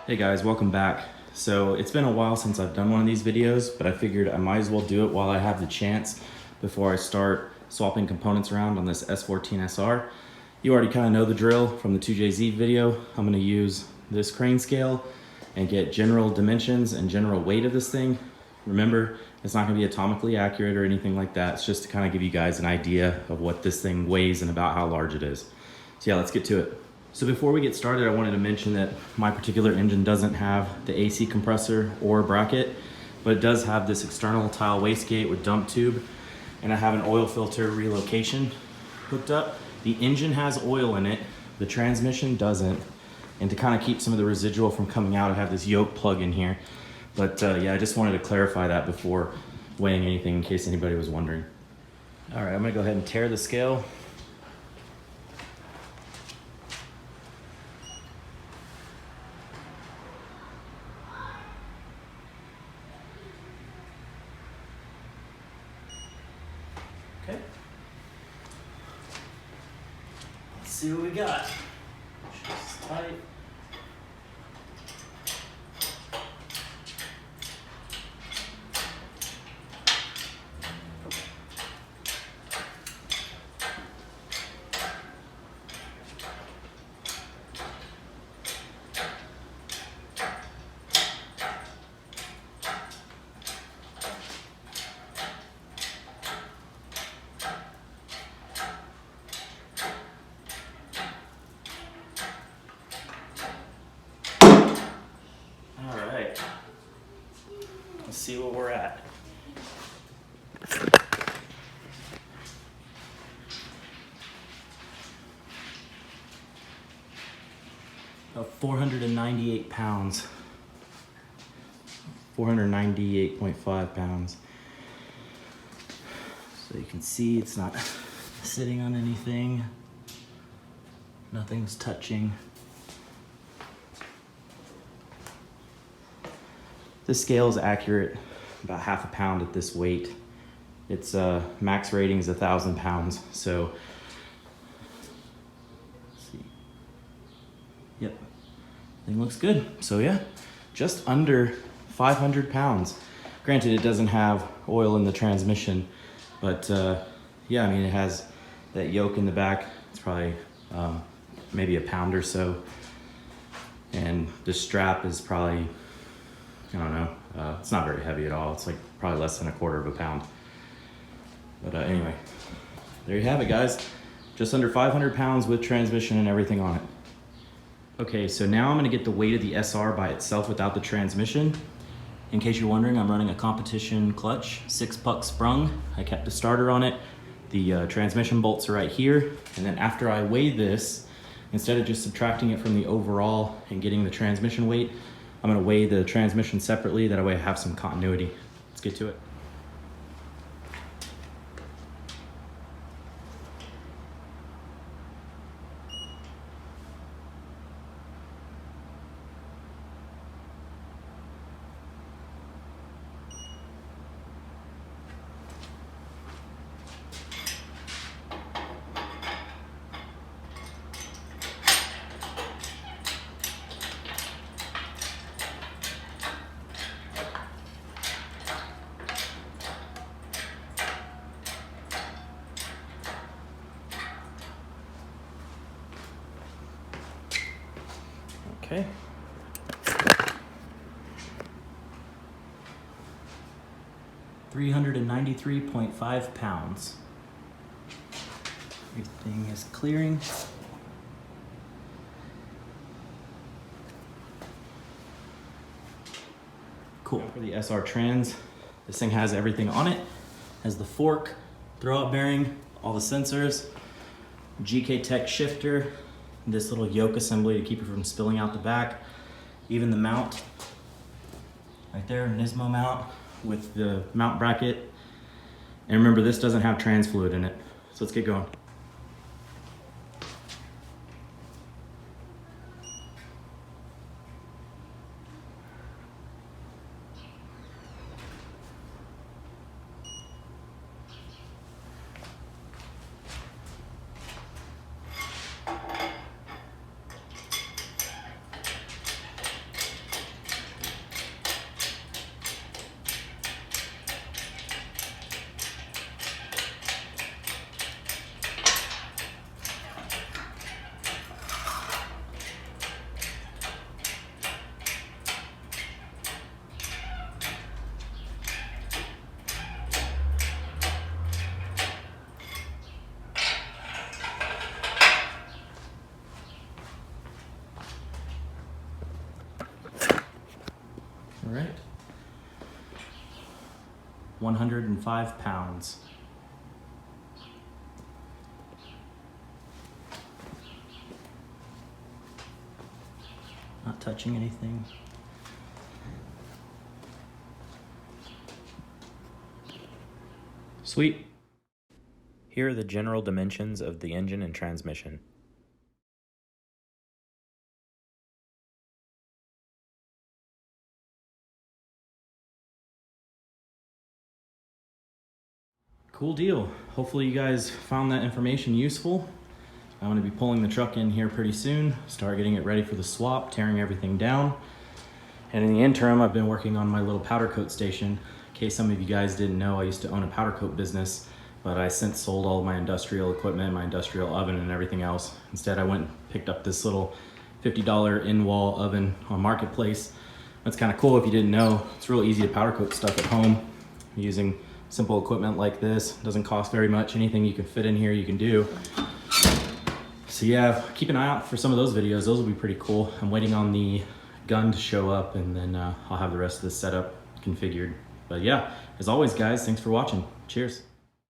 Hey guys, welcome back. So it's been a while since I've done one of these videos, but I figured I might as well do it while I have the chance before I start swapping components around on this S14 SR. You already kind of know the drill from the 2JZ video. I'm going to use this crane scale and get general dimensions and general weight of this thing. Remember, it's not going to be atomically accurate or anything like that. It's just to kind of give you guys an idea of what this thing weighs and about how large it is. So yeah, let's get to it. So before we get started, I wanted to mention that my particular engine doesn't have the AC compressor or bracket, but it does have this external tile wastegate with dump tube, and I have an oil filter relocation hooked up. The engine has oil in it, the transmission doesn't, and to kind of keep some of the residual from coming out, I have this yoke plug in here. But yeah, I just wanted to clarify that before weighing anything in case anybody was wondering. All right, I'm gonna go ahead and tear the scale. Okay. Let's see what we got. Just tight. Let's see where we're at. About 498 pounds. 498.5 pounds. So you can see it's not sitting on anything. Nothing's touching. This scale is accurate, about half a pound at this weight. Its max rating is 1,000 pounds, so let's see. Yep, thing looks good. So yeah, just under 500 pounds. Granted, it doesn't have oil in the transmission, but yeah, I mean, it has that yoke in the back. It's probably maybe a pound or so, and the strap is probably, I don't know, it's not very heavy at all. It's like probably less than 1/4 of a pound. But anyway, there you have it, guys. Just under 500 pounds with transmission and everything on it. Okay, so now I'm gonna get the weight of the SR by itself without the transmission. In case you're wondering, I'm running a competition clutch, 6-puck sprung. I kept a starter on it. The transmission bolts are right here. And then after I weigh this, instead of just subtracting it from the overall and getting the transmission weight, I'm gonna weigh the transmission separately, that way I have some continuity. Let's get to it. Okay. $393.5 pounds. Everything is clearing. Cool. For the SR trans, this thing has everything on it. Has the fork, throw-out bearing, all the sensors, GK Tech shifter, this little yoke assembly to keep it from spilling out the back, even the mount right there, Nismo mount with the mount bracket. And remember, this doesn't have trans fluid in it. So let's get going. All right. 105 pounds. Not touching anything. Sweet. Here are the general dimensions of the engine and transmission. Cool deal. Hopefully you guys found that information useful. I'm going to be pulling the truck in here pretty soon, start getting it ready for the swap, tearing everything down. And in the interim, I've been working on my little powder coat station. In case some of you guys didn't know, I used to own a powder coat business, but I since sold all of my industrial equipment, my industrial oven and everything else. Instead, I went and picked up this little $50 in-wall oven on Marketplace. That's kind of cool if you didn't know. It's real easy to powder coat stuff at home using simple equipment like this. It doesn't cost very much. Anything you can fit in here, you can do. So yeah, keep an eye out for some of those videos. Those will be pretty cool. I'm waiting on the gun to show up, and then I'll have the rest of this setup configured. But yeah, as always guys, thanks for watching. Cheers.